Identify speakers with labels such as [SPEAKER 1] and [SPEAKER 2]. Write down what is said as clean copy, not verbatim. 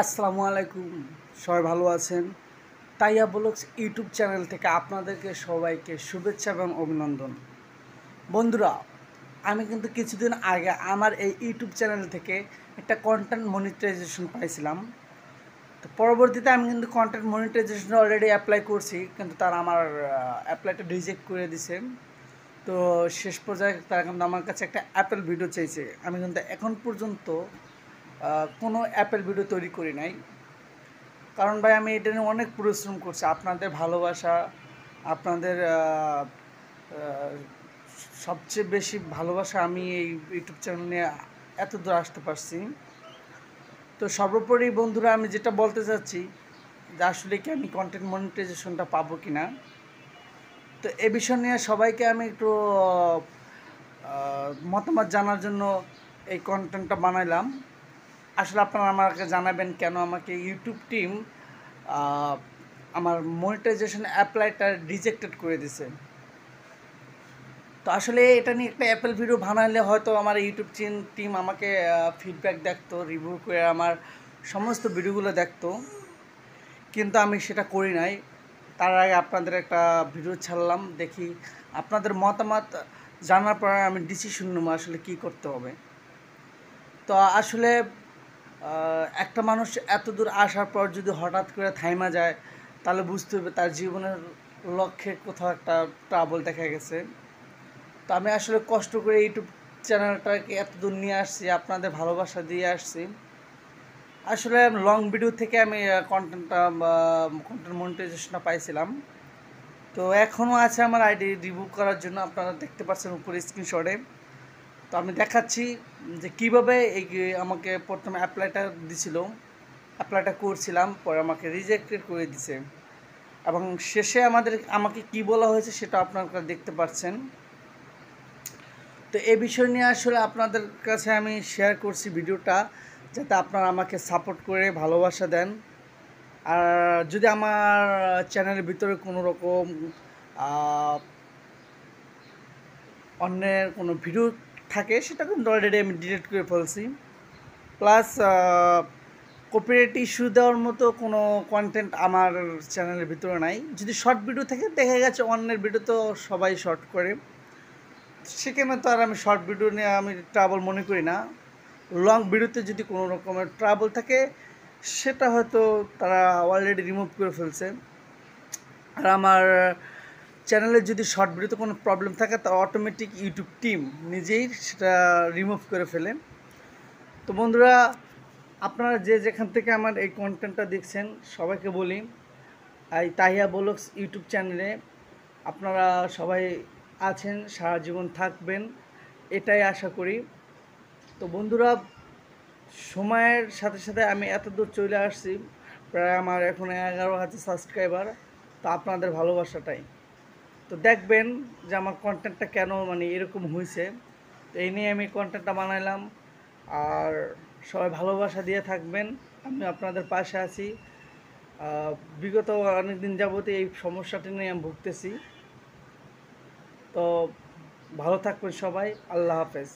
[SPEAKER 1] আসসালামু আলাইকুম। সবাই ভালো আছেন? তাইয়া ব্লগস ইউটিউব চ্যানেল থেকে আপনাদেরকে সবাইকে শুভেচ্ছা এবং অভিনন্দন। বন্ধুরা, আমি কিন্তু কিছুদিন আগে আমার এই ইউটিউব চ্যানেল থেকে একটা কন্টেন্ট মনিটাইজেশন পাইছিলাম। তো পরবর্তীতে আমি কিন্তু কন্টেন্ট মনিটাইজেশন অলরেডি অ্যাপ্লাই করছি, কিন্তু তারা আমার অ্যাপ্লাইটা রিজেক্ট করে দিছে। তো শেষ পর্যায়ে তারা কিন্তু আমার কাছে একটা অ্যাপেল ভিডিও চাইছে। আমি কিন্তু এখন পর্যন্ত কোনো অ্যাপেল ভিডিও তৈরি করি নাই। কারণ ভাই আমি এটা নিয়ে অনেক পরিশ্রম করছি, আপনাদের ভালোবাসা, আপনাদের আহ, সবচেয়ে বেশি ভালোবাসা আমি এই ইউটিউব চ্যানেল নিয়ে এত দূর আসতে পারছি। তো সর্বোপরি বন্ধুরা, আমি যেটা বলতে চাচ্ছি যে আসলে কি আমি কন্টেন্ট মনিটাইজেশনটা পাবো কি না, তো এ বিষয় নিয়ে সবাইকে আমি একটু মতামত জানার জন্য এই কন্টেন্টটা বানাইলাম। আসলে আপনারা আমাকে জানাবেন কেন আমাকে ইউটিউব টিম আমার মনিটাইজেশন অ্যাপ্লাইটা রিজেক্টেড করে দিছে। তো আসলে এটা নিয়ে একটা অ্যাপেল ভিডিও বানালে হয়তো আমার ইউটিউব টিম আমাকে ফিডব্যাক দেখতো, রিভিউ করে আমার সমস্ত ভিডিওগুলো দেখতো, কিন্তু আমি সেটা করি নাই। তার আগে আপনাদের একটা ভিডিও ছাড়লাম, দেখি আপনাদের মতামত জানার পর আমি ডিসিশন নেবো আসলে কী করতে হবে। তো আসলে একটা মানুষ এত দূর আসার পর যদি হঠাৎ করে থাইমা যায়, তাহলে বুঝতে হবে তার জীবনের লক্ষ্যে কোথাও একটা ট্রাবল দেখা গেছে। তো আমি আসলে কষ্ট করে ইউটিউব চ্যানেলটাকে এত দূর নিয়ে আসছি, আপনাদের ভালোবাসা দিয়ে আসছি। আসলে লং ভিডিও থেকে আমি কন্টেন্ট মনিটাইজেশনটা পাইছিলাম। তো এখনও আছে আমার আইডি রিভিউ করার জন্য, আপনারা দেখতে পাচ্ছেন উপরে স্ক্রিনশটে। তো আমি দেখাচ্ছি যে কীভাবে এই আমাকে প্রথমে অ্যাপ্লাইটা করছিলাম, পরে আমাকে রিজেক্টেড করে দিছে, এবং শেষে আমাকে কি বলা হয়েছে সেটা আপনারা দেখতে পাচ্ছেন। তো এই বিষয় নিয়ে আসলে আপনাদের কাছে আমি শেয়ার করছি ভিডিওটা, যাতে আপনারা আমাকে সাপোর্ট করে ভালোবাসা দেন। আর যদি আমার চ্যানেলের ভিতরে কোনো রকম অন্যের কোনো ভিডিও থাকে, সেটা কিন্তু অলরেডি আমি ডিলিট করে ফেলছি। প্লাস কপিরাইট ইস্যু দেওয়ার মতো কোনো কন্টেন্ট আমার চ্যানেলের ভিতরে নাই। যদি শর্ট ভিডিও থাকে, দেখা গেছে অন্যের ভিডিও তো সবাই শর্ট করে, সেখানে তো আর আমি শর্ট ভিডিও নিয়ে আমি ট্রাবল মনে করি না। লং ভিডিওতে যদি কোনো রকমের ট্রাবল থাকে, সেটা হয়তো তারা অলরেডি রিমুভ করে ফেলছে। আর আমার চ্যানেলে যদি শর্ট ভিডিওতে কোনো প্রবলেম থাকে, তা অটোমেটিক ইউটিউব টিম নিজেই সেটা রিমুভ করে ফেলে। তো বন্ধুরা, আপনারা যে যেখান থেকে আমার এই কন্টেন্টটা দেখছেন, সবাইকে বলি এই তাহিয়া ব্লগস ইউটিউব চ্যানেলে আপনারা সবাই আছেন, সারা জীবন থাকবেন, এটাই আশা করি। তো বন্ধুরা, সময়ের সাথে সাথে আমি এত দূর চলে আসছি, প্রায় আমার এখন 11,000 সাবস্ক্রাইবার। তো আপনাদের ভালোবাসাটাই তো দেখবেন যে আমার কন্টেন্টটা কেন মানে এরকম হয়েছে। তো এই নিয়ে আমি কন্টেন্টটা বানাইলাম। আর সবাই ভালোবাসা দিয়ে থাকবেন, আমি আপনাদের পাশে আছি। বিগত অনেক দিন যাবত এই সমস্যাটি নিয়ে আমি ভুগতেছি। তো ভালো থাকবেন সবাই, আল্লাহ হাফেজ।